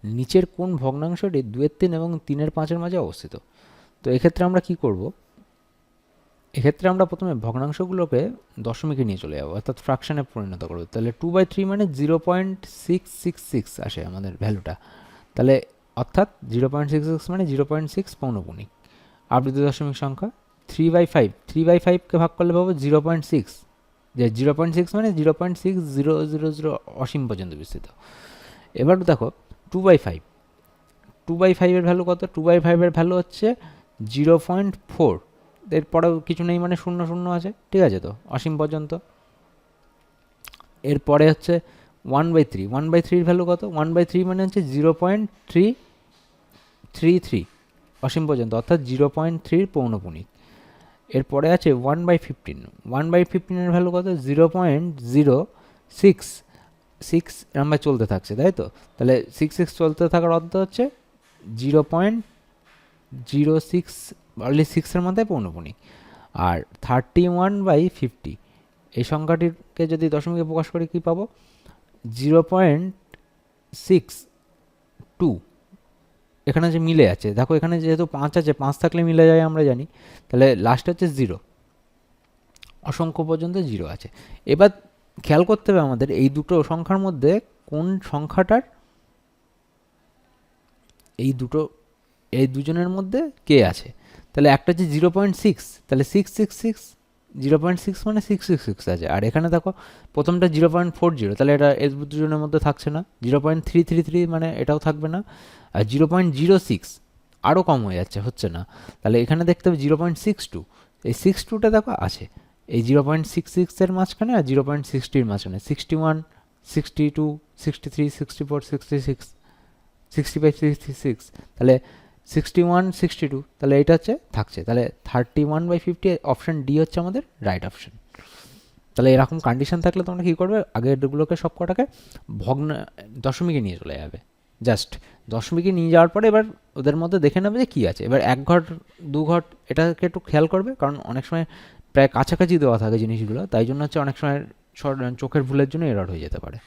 নিচের কোন ভগ্নাংশটি 2/3 এবং 3/5 মাঝে অবস্থিত। তো এক্ষেত্রে আমরা কি করব, এক্ষেত্রে আমরা প্রথমে ভগ্নাংশগুলোকে দশমিকে নিয়ে চলে যাবো, অর্থাৎ ফ্র্যাকশনে পরিণত করবো। তাহলে 2/3 মানে 0.666 আসে আমাদের ভ্যালুটা। তাহলে অর্থাৎ 0.66 মানে 0.6 পৌনপুণিক। আবৃত দশমিক সংখ্যা 3/5, 3/5কে ভাগ করলে পাবো 0.6, যে 0.6 মানে 0.6000 অসীম পর্যন্ত বিস্তৃত। এবার দেখো 2/5, 2/5 এর ভ্যালু কত? 2/5 এর ভ্যালু হচ্ছে 0.4, এরপরেও কিছু নেই মানে 0 আছে, ঠিক আছে, তো অসীম পর্যন্ত। এরপরে হচ্ছে 1/3, 1/3 এর ভ্যালু কত? 1/3 মানে হচ্ছে 0.333 অসীম পর্যন্ত, অর্থাৎ 0.3 পৌনপুণিক। এরপরে আছে 1/15, 1/15 এর ভ্যালু কত? 0.066 নাম্বার চলতে থাকছে, তাই তো। তাহলে 66 চলতে থাকার অর্থ হচ্ছে 0.06, অনলি 6-এর মধ্যে পৌনপুণিক। আর 31/50 এই সংখ্যাটিকে যদি দশমিকে প্রকাশ করে কি পাবো? 0.62। এখানে যে মিলে আছে, দেখো এখানে যেহেতু 5 আছে, 5 থাকলে মিলে যায় আমরা জানি, তাহলে লাস্ট হচ্ছে 0, অসংখ্য পর্যন্ত 0 আছে। এবার খেয়াল করতে হবে আমাদের এই দুটো সংখ্যার মধ্যে কোন সংখ্যাটার, এই দুজনের মধ্যে কে আছে। তাহলে একটা হচ্ছে 0.6, তাহলে 666, 0.6 মানে 666 আছে। আর এখানে দেখো প্রথমটা 0.40, তাহলে এটা এই দুজনের মধ্যে থাকছে না। 0.333 মানে এটাও থাকবে না। আর 0.06 আরও কম হয়ে যাচ্ছে, হচ্ছে না। তাহলে এখানে দেখতে হবে 0.62, এই 62টা দেখো আছে এই 0.66-এর মাঝখানে আর 0.60-র মাঝখানে। 61, 62, 63, 64, 66, 65, 66, তাহলে 61, 62, তাহলে এটা হচ্ছে থাকছে। তাহলে 31/50 অপশান ডি হচ্ছে আমাদের রাইট অপশান। তাহলে এরকম কন্ডিশন থাকলে তোমরা কী করবে, আগেরগুলোকে সব কটাকে দশমিকে নিয়ে চলে যাবে। জাস্ট দশমিকে নিয়ে যাওয়ার পরে এবার ওদের মধ্যে দেখে নেবে যে কী আছে। এবার 1 ঘর 2 ঘর এটাকে একটু খেয়াল করবে, কারণ অনেক সময় প্রায় কাছাকাছি দেওয়া থাকে জিনিসগুলো, তাই জন্য হচ্ছে অনেক সময় চোখের ভুলের জন্য এরর হয়ে যেতে পারে।